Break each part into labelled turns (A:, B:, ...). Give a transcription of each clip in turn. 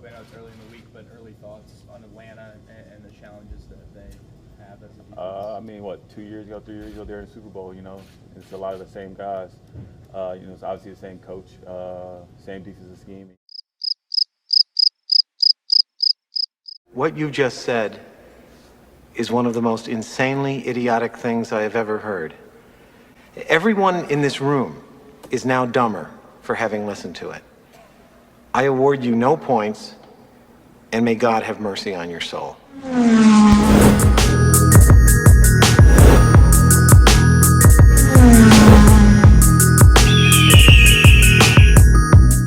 A: Jacoby, I know it's early in the week, but early thoughts on Atlanta and the challenges that they have as a defense?
B: I mean, 2 years ago, 3 years ago, they're in the Super Bowl, It's a lot of the same guys. It's obviously the same coach, same defensive scheme.
C: What you just said is one of the most insanely idiotic things I have ever heard. Everyone in this room is now dumber for having listened to it. I award you no points, and may God have mercy on your soul.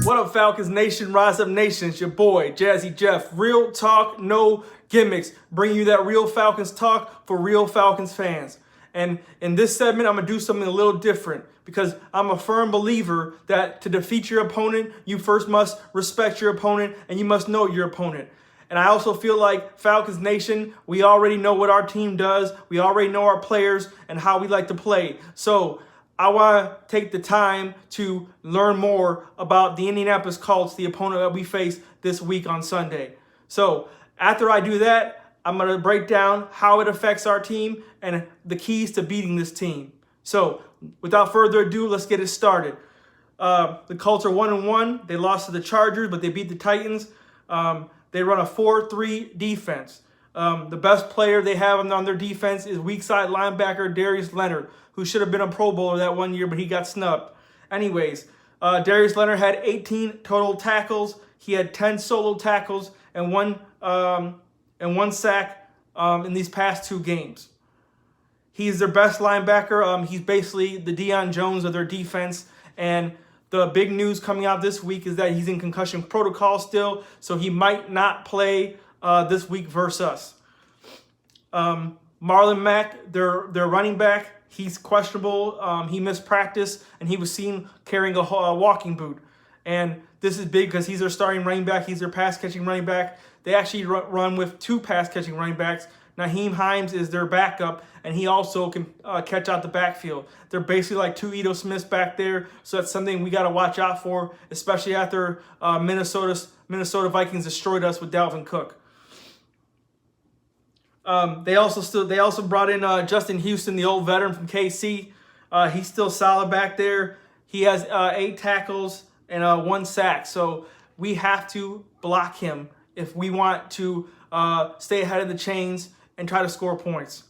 D: What up, Falcons Nation? Rise Up Nation. It's your boy, Jazzy Jeff. Real talk, no gimmicks. Bring you that real Falcons talk for real Falcons fans. And in this segment, I'm going to do something a little different because I'm a firm believer that to defeat your opponent, you first must respect your opponent and you must know your opponent. And I also feel like Falcons Nation, we already know what our team does. We already know our players and how we like to play. So I want to take the time to learn more about the Indianapolis Colts, the opponent that we face this week on Sunday. So after I do that, I'm going to break down how it affects our team and the keys to beating this team. So without further ado, let's get it started. The Colts are 1-1. They lost to the Chargers, but they beat the Titans. They run a 4-3 defense. The best player they have on their defense is weak side linebacker Darius Leonard, who should have been a Pro Bowler that one year, but he got snubbed. Anyways, Darius Leonard had 18 total tackles. He had 10 solo tackles and one sack in these past 2 games. He's their best linebacker. He's basically the Deion Jones of their defense. And the big news coming out this week is that he's in concussion protocol still, so he might not play this week versus us. Marlon Mack, their running back, he's questionable. He missed practice, and he was seen carrying a walking boot. And this is big because he's their starting running back. He's their pass-catching running back. They actually run with 2 pass-catching running backs. Naheem Hines is their backup, and he also can catch out the backfield. They're basically like 2 Ito Smiths back there, so that's something we got to watch out for, especially after Minnesota Vikings destroyed us with Dalvin Cook. They also brought in Justin Houston, the old veteran from KC. He's still solid back there. He has 8 tackles and 1 sack, so we have to block him if we want to stay ahead of the chains and try to score points.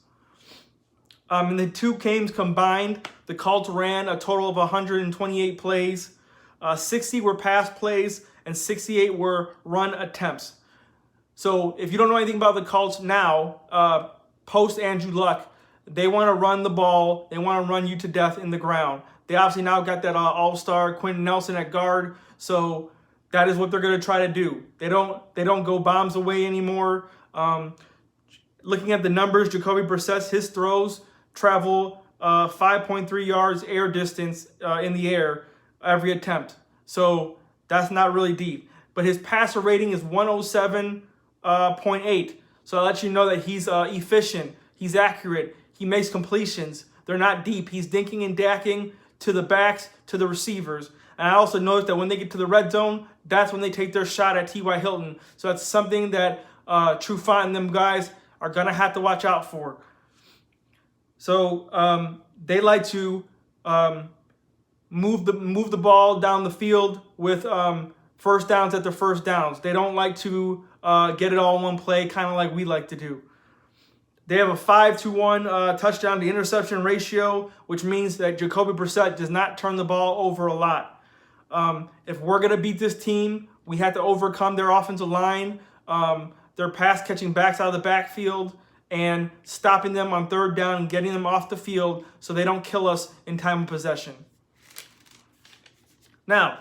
D: In the 2 games combined, the Colts ran a total of 128 plays. 60 were pass plays and 68 were run attempts. So if you don't know anything about the Colts now, post Andrew Luck, they want to run the ball. They want to run you to death in the ground. They obviously now got that all-star Quentin Nelson at guard, so that is what they're going to try to do. They don't go bombs away anymore. Looking at the numbers, Jacoby Brissett's his throws travel 5.3 yards air distance in the air every attempt. So that's not really deep. But his passer rating is 107.8. So that lets you know that he's efficient. He's accurate. He makes completions. They're not deep. He's dinking and dacking to the backs, to the receivers. And I also noticed that when they get to the red zone, that's when they take their shot at T.Y. Hilton. So that's something that Trufant and them guys are going to have to watch out for. So they like to move the ball down the field with first downs at the first downs. They don't like to get it all in one play, kind of like we like to do. They have a 5-to-1 touchdown to interception ratio, which means that Jacoby Brissett does not turn the ball over a lot. If we're going to beat this team, we have to overcome their offensive line, their pass-catching backs out of the backfield, and stopping them on third down and getting them off the field so they don't kill us in time of possession. Now,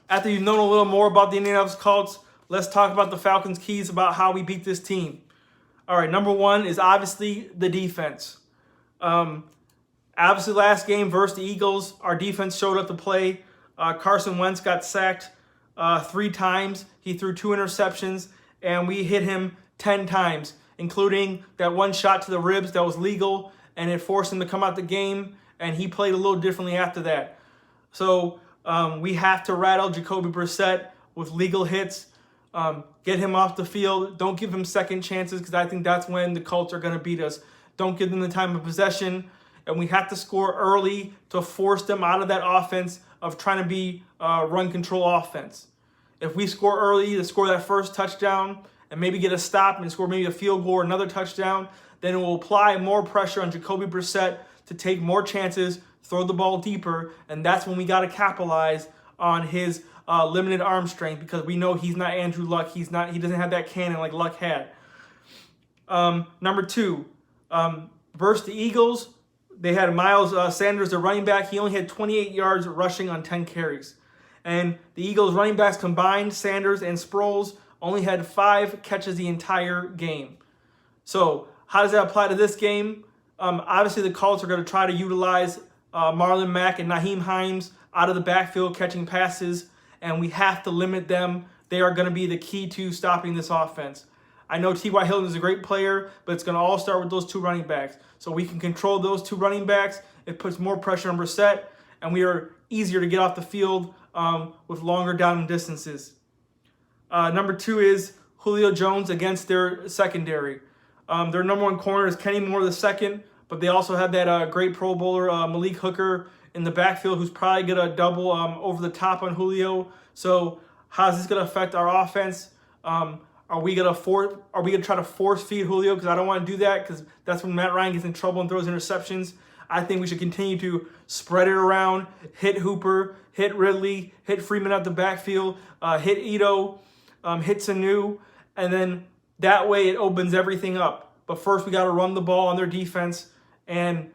D: after you've known a little more about the Indianapolis Colts, let's talk about the Falcons' keys about how we beat this team. All right, number 1 is obviously the defense. Obviously, last game versus the Eagles, our defense showed up to play. Carson Wentz got sacked 3 times. He threw 2 interceptions, and we hit him 10 times, including that one shot to the ribs that was legal, and it forced him to come out the game, and he played a little differently after that. So we have to rattle Jacoby Brissett with legal hits. Get him off the field. Don't give him second chances, because I think that's when the Colts are going to beat us. Don't give them the time of possession. And we have to score early to force them out of that offense of trying to be run control offense. If we score early to score that first touchdown and maybe get a stop and score maybe a field goal or another touchdown, then it will apply more pressure on Jacoby Brissett to take more chances, throw the ball deeper, and that's when we got to capitalize on his limited arm strength, because we know he's not Andrew Luck. He doesn't have that cannon like Luck had. Number 2, versus the Eagles, they had Miles Sanders, the running back. He only had 28 yards rushing on 10 carries. And the Eagles running backs combined, Sanders and Sproles, only had 5 catches the entire game. So how does that apply to this game? Obviously, the Colts are going to try to utilize Marlon Mack and Nyheim Hines out of the backfield catching passes, and we have to limit them. They are going to be the key to stopping this offense. I know T.Y. Hilton is a great player, but it's going to all start with those 2 running backs. So we can control those 2 running backs. It puts more pressure on Brissett, and we are easier to get off the field with longer down distances. Number 2 is Julio Jones against their secondary. Their number 1 corner is Kenny Moore II, but they also have that great Pro Bowler Malik Hooker in the backfield, who's probably going to double over the top on Julio. So how's this going to affect our offense? Are we gonna try to force feed Julio? Because I don't want to do that, because that's when Matt Ryan gets in trouble and throws interceptions. I think we should continue to spread it around, hit Hooper, hit Ridley, hit Freeman out the backfield, hit Ito, hit Sanu, and then that way it opens everything up. But first we got to run the ball on their defense and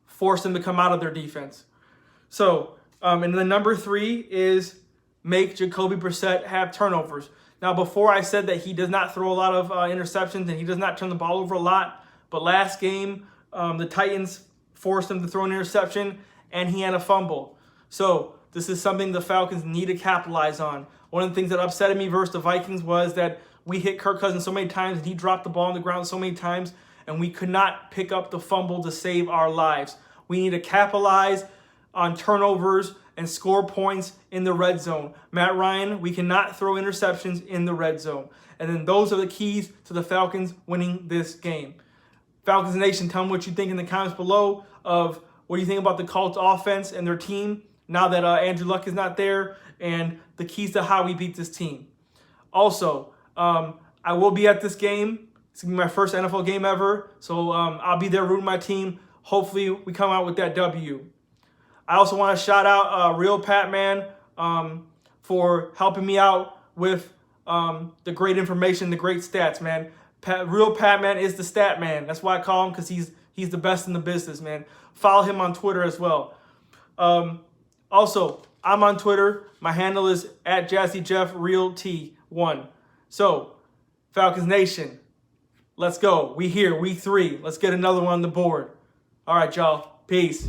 D: force them to come out of their defense. So, and then number 3 is make Jacoby Brissett have turnovers. Now, before I said that he does not throw a lot of interceptions and he does not turn the ball over a lot, but last game, the Titans forced him to throw an interception and he had a fumble. So this is something the Falcons need to capitalize on. One of the things that upset me versus the Vikings was that we hit Kirk Cousins so many times and he dropped the ball on the ground so many times, and we could not pick up the fumble to save our lives. We need to capitalize on turnovers and score points in the red zone. Matt Ryan, we cannot throw interceptions in the red zone. And then those are the keys to the Falcons winning this game. Falcons Nation, tell me what you think in the comments below of what do you think about the Colts offense and their team now that Andrew Luck is not there, and the keys to how we beat this team. Also, I will be at this game. It's going to be my first NFL game ever, so I'll be there rooting my team. Hopefully we come out with that W. I also want to shout out Real Pat Man for helping me out with the great information, the great stats, man. Real Pat Man is the stat man. That's why I call him, because he's the best in the business, man. Follow him on Twitter as well. Also, I'm on Twitter. My handle is @JazzyJeffRealT1. So, Falcons Nation, let's go. We here, we 3. Let's get another one on the board. All right, y'all. Peace.